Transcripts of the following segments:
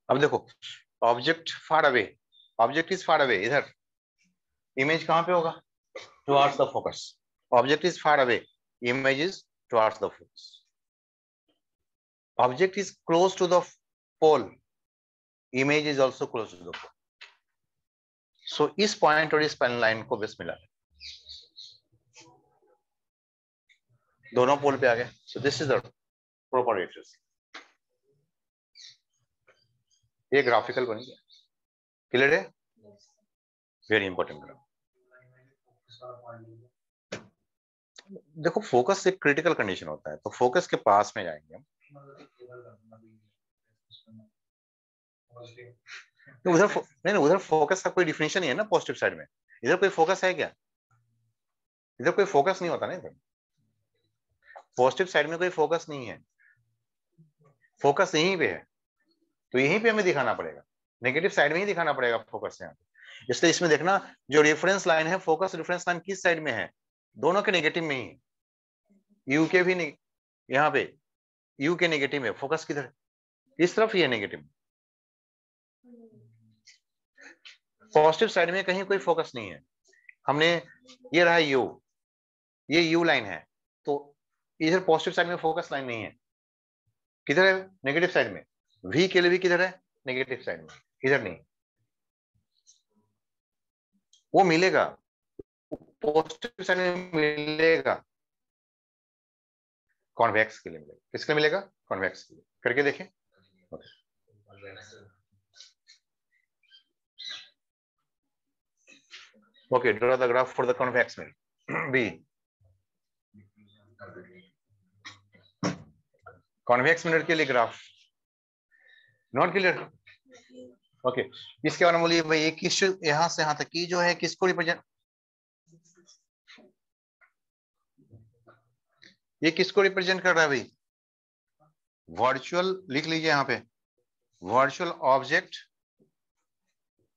अब देखो, object far away, object is far away, इधर इमेज कहां पे होगा? Towards the focus. Object is far away, image is towards the focus. Object is close to the pole, image is also close to the pole. So इस point और इस pen line को बस मिला, दोनों पोल पे आ गए। So this is the proper radius. ये ग्राफिकल बन गया, क्लियर है? Very important. देखो फोकस एक क्रिटिकल कंडीशन होता है, तो फोकस के पास में जाएंगे हम। तो उधर नहीं, उधर फोकस का कोई डिफिनेशन नहीं है ना पॉजिटिव साइड में। इधर कोई फोकस है क्या? इधर कोई फोकस नहीं होता ना, इधर पॉजिटिव साइड में कोई फोकस नहीं है, फोकस यहीं पे है, तो यहीं पे हमें दिखाना पड़ेगा, नेगेटिव साइड में ही दिखाना पड़ेगा फोकस यहाँ पे। इसलिए इसमें देखना, जो रेफरेंस लाइन है, फोकस रेफरेंस लाइन किस साइड में है? दोनों के नेगेटिव में ही, यू के भी नहीं, यहाँ पे यू के नेगेटिव में, फोकस किधर? इस तरफ ही है नेगेटिव। पॉजिटिव साइड में कहीं कोई फोकस नहीं है। हमने, ये रहा यू, ये यू लाइन है, तो इधर पॉजिटिव साइड में फोकस लाइन नहीं है, किधर है? नेगेटिव साइड में। वी के लिए भी किधर है? नेगेटिव साइड में, इधर नहीं। वो मिलेगा, पॉजिटिव साइड में मिलेगा, कॉन्वेक्स के लिए मिलेगा। किसके मिलेगा? कॉन्वेक्स के लिए। करके देखें। Okay, draw the graph for the convex mirror B. Convex mirror के लिए ग्राफ नॉट क्लियर? ओके, इसके बारे में बोलिए भाई, एक किस यहां से यहां तक की जो है किसको रिप्रेजेंट, ये किसको रिप्रेजेंट कर रहा है भाई? वर्चुअल, लिख लीजिए यहां पे, virtual object,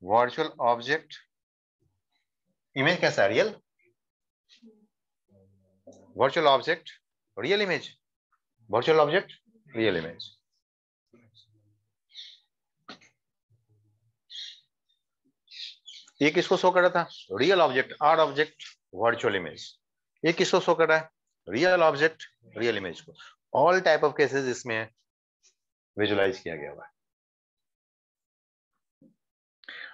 virtual object. Image कैसा है? Real. Virtual object real image, virtual object real image. ये किसको शो कर रहा था? Real object, or object virtual image. ये किसको शो कर रहा है? रियल ऑब्जेक्ट रियल इमेज को। ऑल टाइप ऑफ केसेस इसमें विजुलाइज किया गया हुआ है।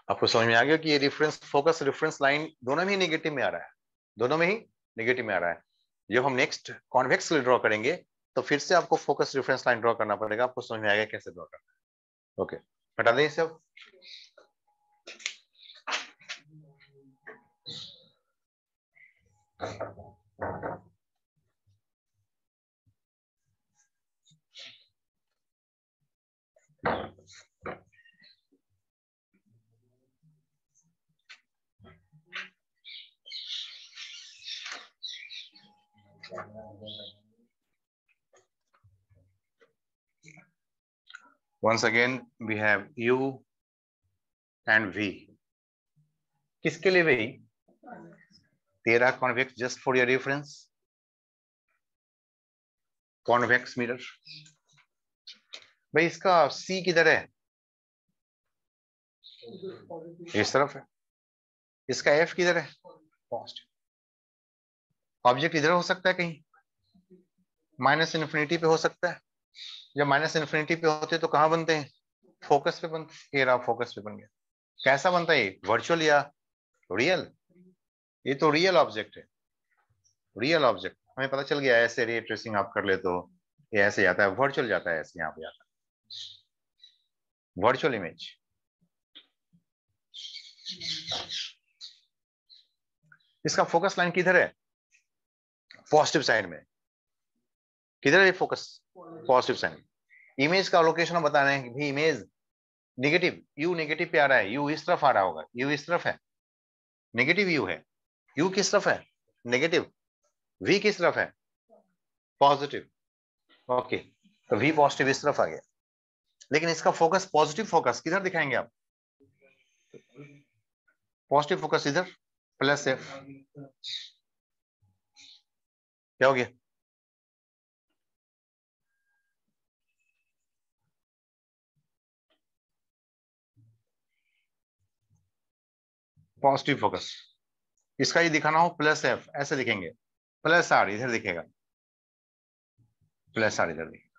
आपको समझ में आ गया कि ये रेफरेंस, फोकस रेफरेंस लाइन दोनों में ही नेगेटिव में आ रहा है, दोनों में ही नेगेटिव में आ रहा है। जब हम नेक्स्ट कॉन्वेक्स ड्रॉ करेंगे तो फिर से आपको फोकस रेफरेंस लाइन ड्रॉ करना पड़ेगा, आपको समझ में आएगा कैसे ड्रॉ करना है। ओके, हटा दें सब। Once again we have U and V. किसके लिए भाई? तेरा convex, just for your reference, convex mirror. भाई इसका C किधर है? इस तरफ है। इसका F किधर है? पॉजिटिव। ऑब्जेक्ट इधर हो सकता है कहीं, माइनस इन्फिनिटी पे हो सकता है। जब माइनस इन्फिनिटी पे होते तो कहां बनते हैं? फोकस पे बनते। ये रहा, फोकस पे बन गया। कैसा बनता है? वर्चुअल या रियल? ये तो रियल ऑब्जेक्ट है, रियल ऑब्जेक्ट। हमें पता चल गया, ऐसे रे ट्रेसिंग आप कर ले तो ये ऐसे जाता है, वर्चुअल जाता है, ऐसे यहाँ पे जाता है, वर्चुअल इमेज। इसका फोकस लाइन किधर है? पॉजिटिव साइड में। किधर है फोकस? Positive side. इमेज का लोकेशन हम बता रहे हैं कि भी इमेज नेगेटिव, यू नेगेटिव पे आ रहा है, यू इस तरफ आ रहा होगा, यू इस तरफ है, नेगेटिव यू है। यू किस तरफ है? नेगेटिव। वी किस तरफ है? पॉजिटिव। ओके, तो वी पॉजिटिव इस तरफ आ गया, लेकिन इसका फोकस, पॉजिटिव फोकस किधर दिखाएंगे आप? पॉजिटिव फोकस इधर, प्लस F। क्या हो गया? Positive focus. इसका ये दिखाना हो प्लस एफ, ऐसे लिखेंगे, प्लस आर इधर दिखेगा, प्लस आर इधर दिखेगा।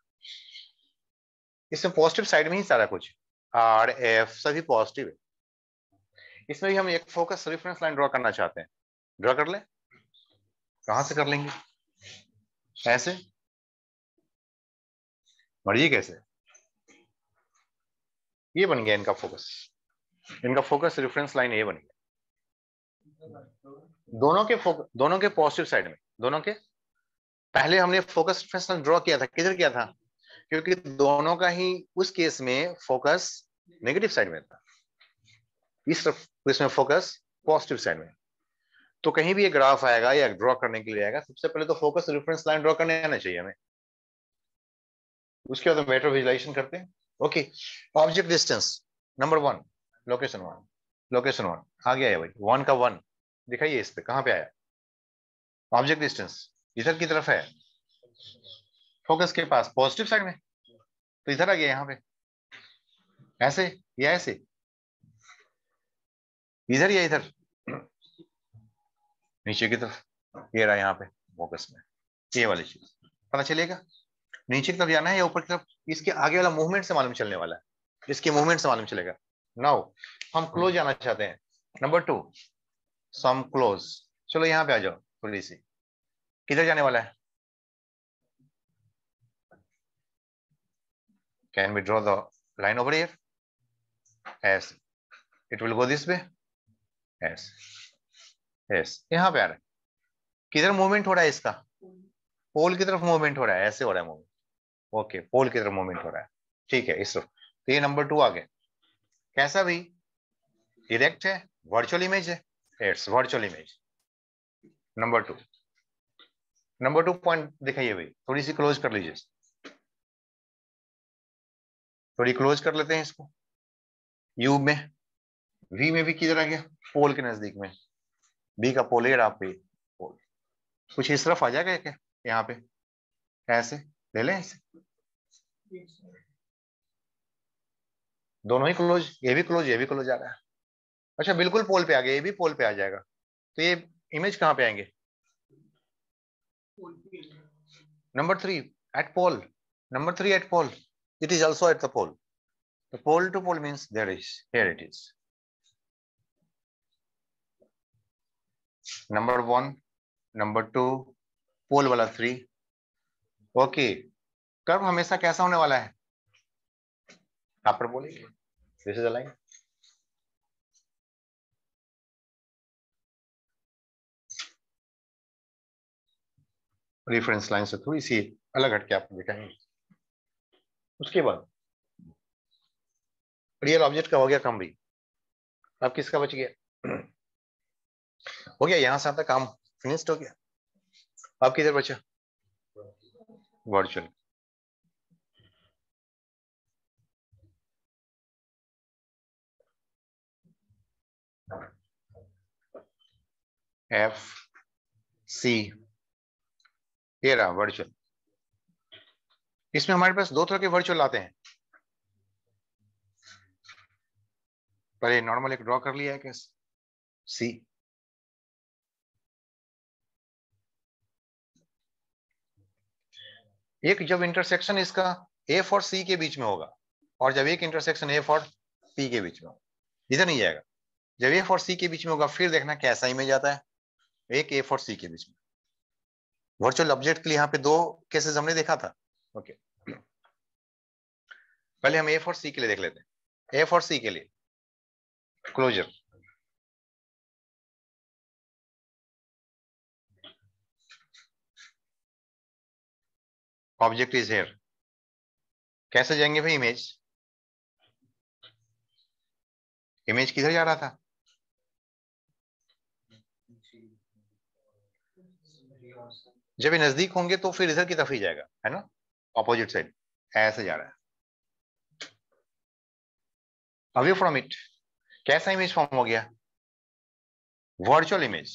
इसमें पॉजिटिव साइड में ही सारा कुछ, आर एफ सभी पॉजिटिव है। इसमें भी हम एक फोकस रेफरेंस लाइन ड्रॉ करना चाहते हैं, ड्रॉ कर ले। कहां से कर लेंगे? ऐसे मर्जी कैसे। ये बन गया इनका फोकस, इनका फोकस रेफरेंस लाइन ये बन गया। दोनों के पॉजिटिव साइड में, दोनों के। पहले हमने फोकस रेफरेंस लाइन ड्रॉ किया था, किधर किया था? क्योंकि दोनों का ही उस केस में फोकस नेगेटिव साइड में था, इस इसमें फोकस पॉजिटिव साइड में। तो कहीं भी ये ग्राफ आएगा या ड्रॉ करने के लिए आएगा, सबसे पहले तो फोकस रेफरेंस लाइन ड्रॉ करने आना चाहिए हमें, उसके बाद हम मेट्रो विजुलाइजेशन करते हैं। Okay, object distance number 1, location 1, location 1 आ गया है भाई। 1 का 1 दिखाइए, इस पे कहां पे आया? ऑब्जेक्ट डिस्टेंस इधर की तरफ है, फोकस के पास पॉजिटिव साइड में, तो इधर आ गया यहाँ पे, ऐसे या ऐसे, इधर या इधर, नीचे की तरफ, ये रहा यहाँ पे फोकस में, ये वाली चीज पता चलेगा। नीचे की तरफ जाना है या ऊपर की तरफ, इसके आगे वाला मूवमेंट से मालूम चलने वाला है, इसके मूवमेंट से मालूम चलेगा। नाउ हम क्लोज जाना चाहते हैं, नंबर 2 सम क्लोज। चलो यहाँ पे आ जाओ थोड़ी सी, किधर जाने वाला है? Can we draw the line over here? Yes, it will go this way, yes yes, यहाँ पे आ रहा है। किधर मूवमेंट हो रहा है इसका? पोल की तरफ मूवमेंट हो रहा है, ऐसे हो रहा है मूवमेंट। ओके, पोल की तरफ मूवमेंट हो रहा है, ठीक है इस तरफ। तो ये नंबर 2 आ गया। कैसा भी डायरेक्ट है, वर्चुअल इमेज है, it's virtual image. Number 2, number 2 point दिखाइए भाई, थोड़ी सी क्लोज कर लीजिए, थोड़ी क्लोज कर लेते हैं इसको। यू में, वी में भी किधर आ गया? पोल के नजदीक में, बी का पोल आप पे पोल, कुछ इस तरफ आ जाएगा क्या यहाँ पे? ऐसे ले लें ऐसे, दोनों ही क्लोज, ये भी क्लोज, ये भी क्लोज आ रहा है। अच्छा बिल्कुल पोल पे आ गया, ये भी पोल पे आ जाएगा, तो ये इमेज कहाँ पे आएंगे? Number 3 at pole, number 3 at pole, it is also at the pole. The pole to pole means there is, here it is. Number 1, number 2, पोल वाला 3। ओके, कर्व हमेशा कैसा होने वाला है? आप पर बोलेंगे, this is the line. Reference line से थोड़ी सी अलग हटके आपको दिखाएंगे। उसके बाद रियल ऑब्जेक्ट का हो गया कम भी, अब किसका बच गया? हो गया, यहां से आपका काम फिनिश्ड हो गया। अब किधर बचा? वर्चुअल। एफ सी, ये रहा वर्चुअल। इसमें हमारे पास दो तरह के वर्चुअल आते हैं, पहले नॉर्मल एक ड्रॉ कर लिया है कैसे, सी, एक जब इंटरसेक्शन इसका एफ और सी के बीच में होगा, और जब एक इंटरसेक्शन एफ और पी के बीच में होगा, इधर नहीं जाएगा। जब एफ और सी के बीच में होगा, फिर देखना कैसा इमेज आता है, एक एफ और सी के बीच में। वर्चुअल ऑब्जेक्ट के लिए यहाँ पे दो केसेस हमने देखा था। ओके, पहले हम एफ और सी के लिए देख लेते हैं। एफ और सी के लिए क्लोजर, ऑब्जेक्ट इज हियर, कैसे जाएंगे भाई इमेज? इमेज किधर जा रहा था? जब ये नजदीक होंगे तो फिर इधर की तरफ ही जाएगा, है ना, ऑपोजिट साइड, ऐसे जा रहा है। अवे फ्रॉम इट कैसा इमेज फॉर्म हो गया? Virtual image,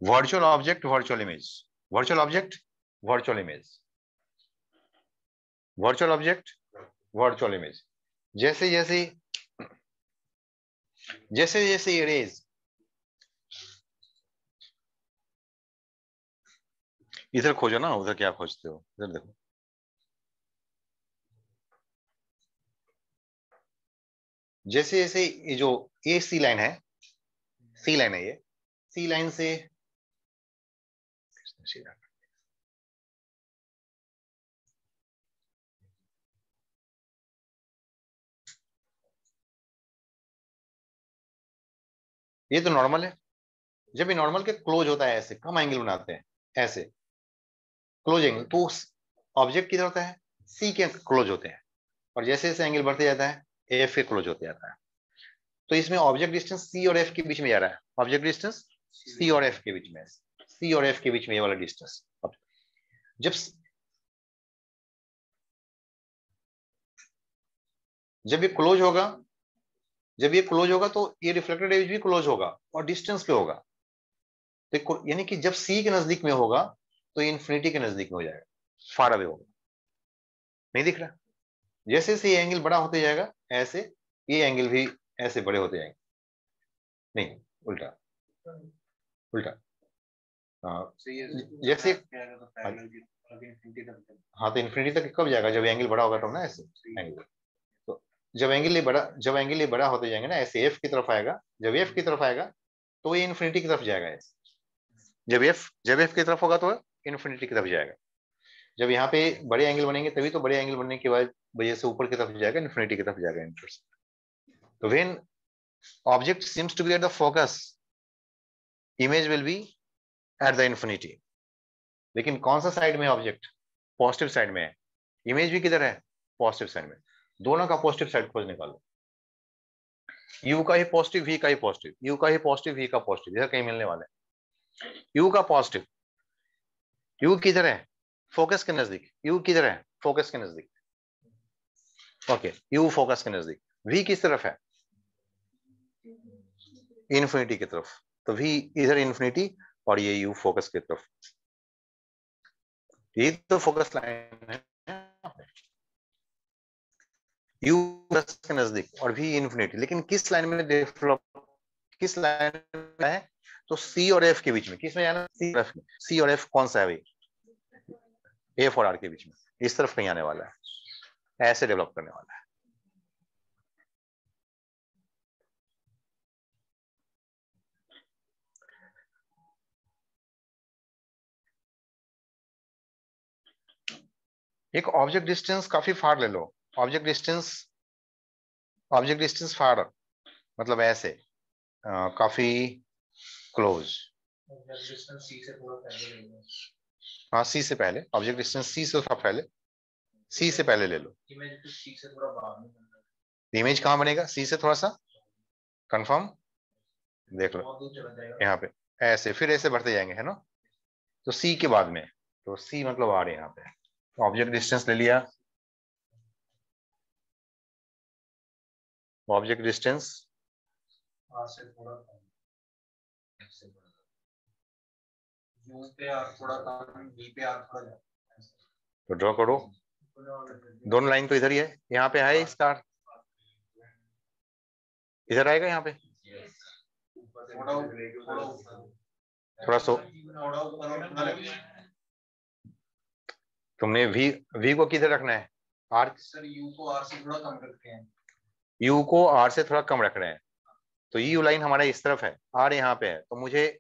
virtual object, virtual image, virtual object, virtual image, virtual object, virtual image. जैसे जैसे जैसे जैसे ये रेज इधर खोजो ना, उधर क्या खोजते हो, इधर देखो। जैसे जैसे ये जो ये सी लाइन है, सी लाइन है ये, सी लाइन से सीधा, ये तो नॉर्मल है। जब ये नॉर्मल के क्लोज होता है, ऐसे कम एंगल बनाते हैं, ऐसे क्लोज एंगल, तो ऑब्जेक्ट किधर होता है, सी के क्लोज होते हैं, और जैसे जैसे एंगल बढ़ते जाता है एफ के क्लोज होते जाता है। तो इसमें ऑब्जेक्ट डिस्टेंस सी और एफ के बीच में जा रहा है, ऑब्जेक्ट डिस्टेंस सी और एफ के बीच में, सी और एफ के बीच में ये वाला डिस्टेंस। जब जब ये क्लोज होगा, जब ये क्लोज होगा तो ये रिफ्लेक्टेड एज भी क्लोज होगा और डिस्टेंस पे होगा। तो यानी कि जब सी के नजदीक में होगा तो ये इन्फिनिटी के नजदीक में हो जाएगा, फार अवे होगा, नहीं दिख रहा। जैसे जैसे ये एंगल बड़ा होते जाएगा, ऐसे ये एंगल भी ऐसे बड़े होते जाएंगे, नहीं उल्टा, उल्टा। हाँ जैसे, हाँ तो इन्फिनिटी तक कब जाएगा, जब एंगल बड़ा होगा तो ना, ऐसे एंगल। तो जब एंगल ये बड़ा होते जाएंगे ना, ऐसे एफ की तरफ आएगा, जब एफ की तरफ आएगा तो ये इन्फिनिटी की तरफ जाएगा ऐसे। जब एफ की तरफ होगा तो इन्फिनिटी की तरफ जाएगा। जब यहाँ पे बड़े एंगल बनेंगे तभी तो बड़े एंगल बनने के बाद वजह से ऊपर की तरफ जाएगा, इन्फिनिटी की तरफ जाएगा इंटरेस्ट। तो when object seems to be at the focus, image will be at the infinity. लेकिन कौन सा साइड में ऑब्जेक्ट, पॉजिटिव साइड में है, इमेज भी किधर है, पॉजिटिव साइड में। दोनों का पॉजिटिव साइड खोज निकालो, यू का ही पॉजिटिव, वी का ही पॉजिटिव, यू का ही पॉजिटिव, वी का पॉजिटिव, इधर कहीं मिलने वाला है। यू का पॉजिटिव, यू किधर है, फोकस के नजदीक, यू किधर है, फोकस के नजदीक, ओके, यू फोकस के नजदीक। वी किस तरफ है, इन्फिनिटी की तरफ, तो वी इधर इन्फिनिटी और ये यू फोकस की तरफ। ये तो फोकस लाइन है, यू फोकस के नजदीक और वी इन्फिनिटी। लेकिन किस लाइन में डेवलप, किस लाइन में है, तो सी और एफ के बीच में, किस में जाना, सी और एफ में। सी और एफ कौन सा है भाई, एफ और आर के बीच में, इस तरफ कहीं आने वाला है, ऐसे डेवलप करने वाला है। एक ऑब्जेक्ट डिस्टेंस काफी फार ले लो, ऑब्जेक्ट डिस्टेंस, ऑब्जेक्ट डिस्टेंस फार मतलब ऐसे काफी क्लोज। हाँ सी से पहले, ऑब्जेक्ट डिस्टेंस सी से थोड़ा पहले, सी से पहले ले लो। इमेज कहाँ बनेगा, सी से थोड़ा सा कंफर्म देख लो, यहाँ पे ऐसे, फिर ऐसे बढ़ते जाएंगे, है ना। तो सी के बाद में, तो सी मतलब आ रहे यहाँ पे, ऑब्जेक्ट डिस्टेंस ले लिया, ऑब्जेक्ट डिस्टेंस तो ड्रॉ करो, दोनों लाइन तो इधर ही है, यहाँ पे है स्टार, इधर आएगा यहाँ पे, थोड़ा सा तुमने वी को किधर रखना है, आर, सर यू को आर से थोड़ा कम रखते हैं, यू को आर से थोड़ा कम रख रहे हैं। तो यू लाइन हमारा इस तरफ है, आर यहाँ पे है, तो मुझे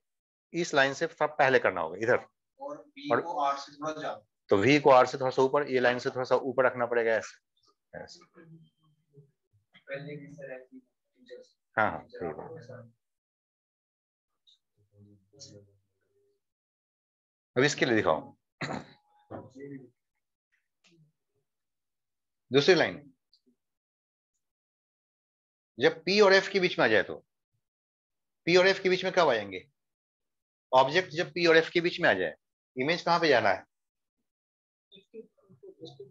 इस लाइन से थोड़ा पहले करना होगा इधर, और वी को आर से थोड़ा ज्यादा, तो वी को आर से थोड़ा सा ऊपर, ये लाइन से थोड़ा सा ऊपर रखना पड़ेगा ऐसे, ऐसे। हाँ हाँ सही बात। अब इसके लिए दिखाओ दूसरी लाइन, जब पी और एफ के बीच में आ जाए, तो पी और एफ के बीच में कब आएंगे, ऑब्जेक्ट जब पी और एफ के बीच में आ जाए, इमेज कहाँ पे जाना है,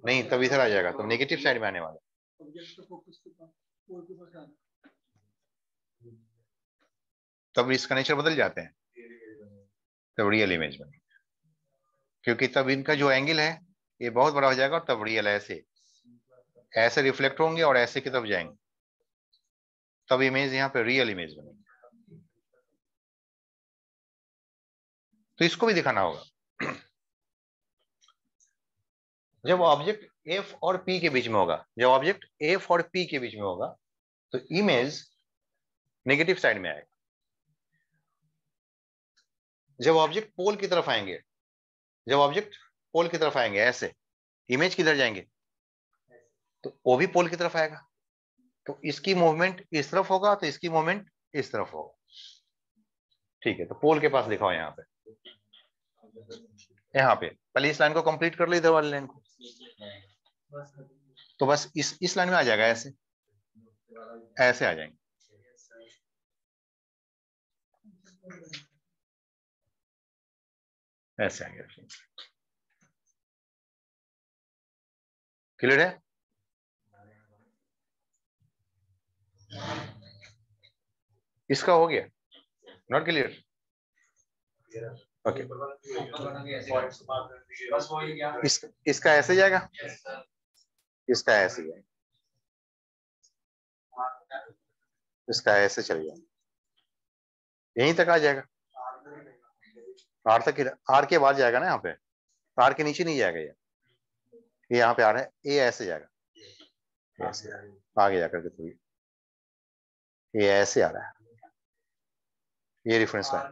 नहीं तब इधर आ जाएगा, तो नेगेटिव साइड में आने वाला, तब इसका नेचर बदल जाते हैं, तब रियल इमेज बने, क्योंकि तब इनका जो एंगल है ये बहुत बड़ा हो जाएगा, और तब रियल ऐसे ऐसे रिफ्लेक्ट होंगे और ऐसे की तरफ जाएंगे, तब इमेज यहाँ पे रियल इमेज बनेगी। तो इसको भी दिखाना होगा। जब ऑब्जेक्ट एफ और पी के बीच में होगा, जब ऑब्जेक्ट एफ और पी के बीच में होगा तो इमेज नेगेटिव साइड में आएगा। जब ऑब्जेक्ट पोल की तरफ आएंगे, जब ऑब्जेक्ट पोल की तरफ आएंगे ऐसे, इमेज किधर जाएंगे? तो वो भी पोल की तरफ आएगा। तो इसकी मूवमेंट इस तरफ होगा तो इसकी मूवमेंट इस तरफ होगा। ठीक है, तो पोल के पास दिखाओ यहाँ पे, यहाँ पे पहले इस लाइन को कंप्लीट कर लो, इधर वाली लाइन को। तो बस इस लाइन में आ जाएगा, ऐसे ऐसे आ जाएंगे। ऐसे आएंगे। क्लियर है? इसका हो गया? Not clear? ओके। इसका ऐसे जाएगा, इसका ऐसे जाएगा, इसका ऐसे चल जाएगा, यहीं तक आ जाएगा। आर तक, आर के बाद जाएगा ना यहाँ पे, आर के नीचे नहीं जाएगा। ये यहाँ पे आ रहा है, ये ऐसे जाएगा, ऐसे आगे जाकर के थोड़ी, ये ऐसे आ रहा है, ये रेफरेंस लाइन।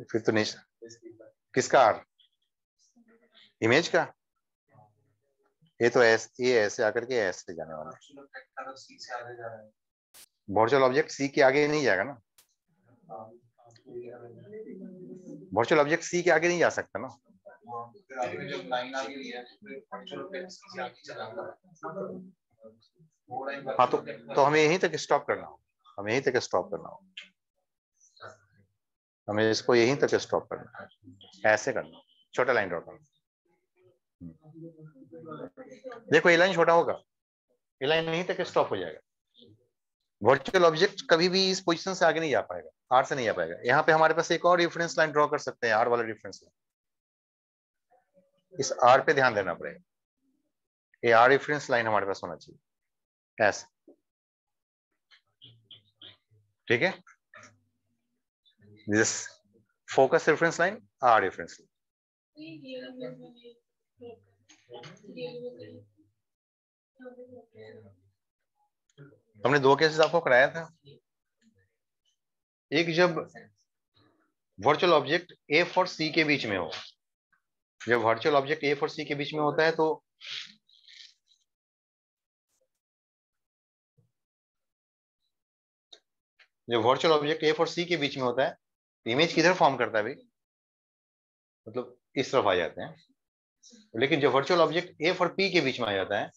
फिर तो नहीं, किसका आर? इमेज का? ये तो ऐसे, ये ऐसे आकर के ऐसे जाने वाला है। वर्चुअल ऑब्जेक्ट सी के आगे नहीं जाएगा ना, वर्चुअल ऑब्जेक्ट सी के आगे नहीं जा सकता ना। हाँ, तो हमें यहीं तक स्टॉप करना हो, हमें यहीं तक स्टॉप करना हो, हमें इसको यहीं तक स्टॉप करना है, ऐसे करना, छोटा लाइन ड्रॉ करना। देखो ये लाइन छोटा होगा, ये लाइन यहीं तक स्टॉप हो जाएगा। वर्चुअल ऑब्जेक्ट कभी भी इस पोजीशन से आगे नहीं जा पाएगा, आर से नहीं जा पाएगा। यहाँ पे हमारे पास एक और रेफरेंस लाइन ड्रॉ कर सकते हैं, आर वाला रेफरेंस लाइन। इस आर पे ध्यान देना पड़ेगा, ये आर रेफरेंस लाइन हमारे पास होना चाहिए ऐसे। ठीक है, this focus reference line, or reference line. हमने दो केसेस आपको कराया था। एक, जब वर्चुअल ऑब्जेक्ट एफ और सी के बीच में हो, जब वर्चुअल ऑब्जेक्ट एफ और सी के बीच में होता है तो जब वर्चुअल ऑब्जेक्ट एफ और सी के बीच में होता है, इमेज किधर फॉर्म करता है भाई? मतलब इस तरफ आ जाते हैं। लेकिन जब वर्चुअल ऑब्जेक्ट एफ और पी के बीच में आ जाता है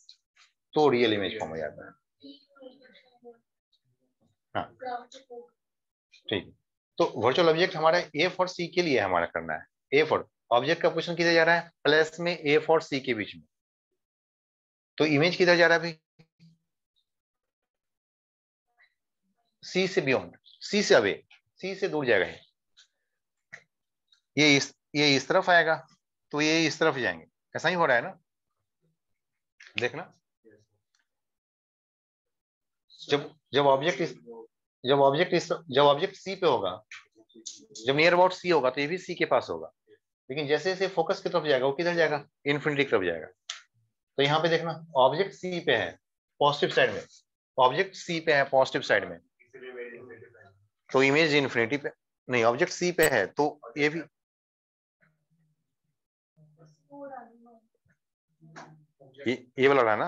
तो रियल इमेज फॉर्म हो जाता है। हाँ, ठीक। तो वर्चुअल ऑब्जेक्ट हमारा एफ और सी के लिए हमारा करना है। एफ और ऑब्जेक्ट का पोजीशन किधर जा रहा है? प्लस में एफ और सी के बीच में। तो इमेज किधर जा रहा है भाई? सी से बियॉन्ड, सी से अवे, सी से दूर जाएगा। ये इस तरफ आएगा तो ये इस तरफ जाएंगे। ऐसा ही हो रहा है ना, देखना। जब ऑब्जेक्ट सी पे होगा, जब नियर अबाउट सी होगा तो ये भी सी के पास होगा। लेकिन जैसे जैसे फोकस की तरफ जाएगा वो किधर जाएगा? इन्फिनिटी की तरफ जाएगा। तो यहाँ पे देखना, ऑब्जेक्ट सी पे है पॉजिटिव साइड में, ऑब्जेक्ट सी पे है पॉजिटिव साइड में, तो इमेज इन्फिनिटी पे नहीं, ऑब्जेक्ट सी पे है तो ये भी ये वाला रहा ना।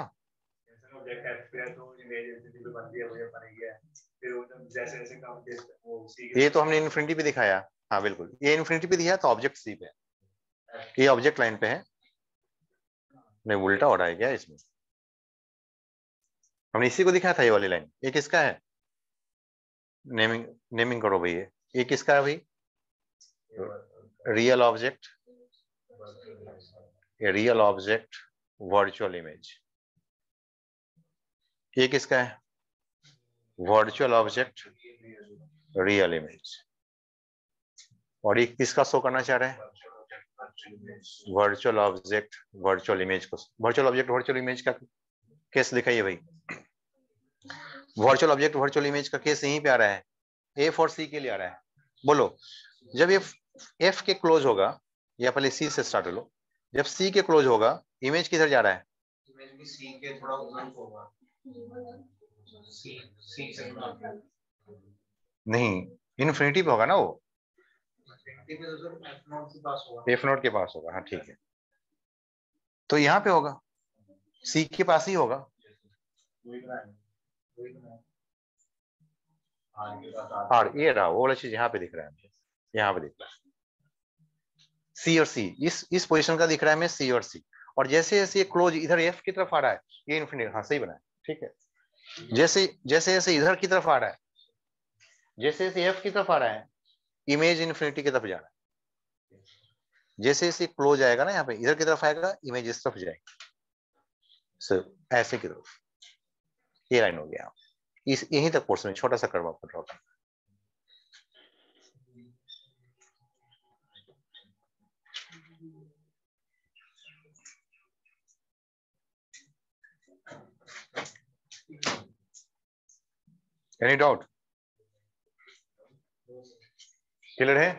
ये तो हमने इन्फिनिटी पे दिखाया। हाँ बिल्कुल, ये इन्फिनिटी पे दिया तो ऑब्जेक्ट सी पे है, ये ऑब्जेक्ट लाइन पे है। नहीं, उल्टा हो रहा है क्या इसमें? हमने इसी को दिखाया था, ये वाली लाइन। ये किसका है? नेमिंग करो भाई। ये किसका है भाई? Real object, real object virtual image. ये किसका है? Virtual object real image. और ये किसका शो करना चाह रहे हैं? वर्चुअल ऑब्जेक्ट वर्चुअल इमेज को, वर्चुअल ऑब्जेक्ट वर्चुअल इमेज का केस दिखाइए भाई। वर्चुअल ऑब्जेक्ट वर्चुअल इमेज का केस यहीं पे आ रहा है, एफ और सी के लिए आ रहा है। बोलो, जब ये एफ के क्लोज होगा, या पहले सी से स्टार्ट लो, जब सी के क्लोज होगा इमेज किधर जा रहा है? इमेज भी सी के थोड़ा उधर होगा। सी से नहीं, इन्फिनिटी पे होगा ना वो, एफ नोट के पास होगा। हाँ ठीक है, तो यहाँ पे होगा, सी के पास ही होगा। और ये रहा वो वाला चीज यहाँ पे दिख रहा है, यहाँ पे दिख रहा है सी और सी, इस पोजीशन का दिख रहा है हमें सी और सी। और जैसे जैसे ये क्लोज इधर एफ की तरफ आ रहा है, ये इन्फिनिटी, हाँ सही बना है, ठीक है। जैसे जैसे जैसे इधर की तरफ आ रहा है, जैसे जैसे एफ की तरफ आ रहा है, इमेज इन्फिनिटी की तरफ जा रहा है। जैसे जैसे क्लोज आएगा ना, यहाँ पे इधर की तरफ आएगा, इमेज इस तरफ जाएगी, सिर्फ ऐसे की तरफ। ये लाइन हो गया, इस यहीं तक पोर्शन में छोटा सा कर्व आपको ड्रॉ करना। Any doubt? क्लियर है?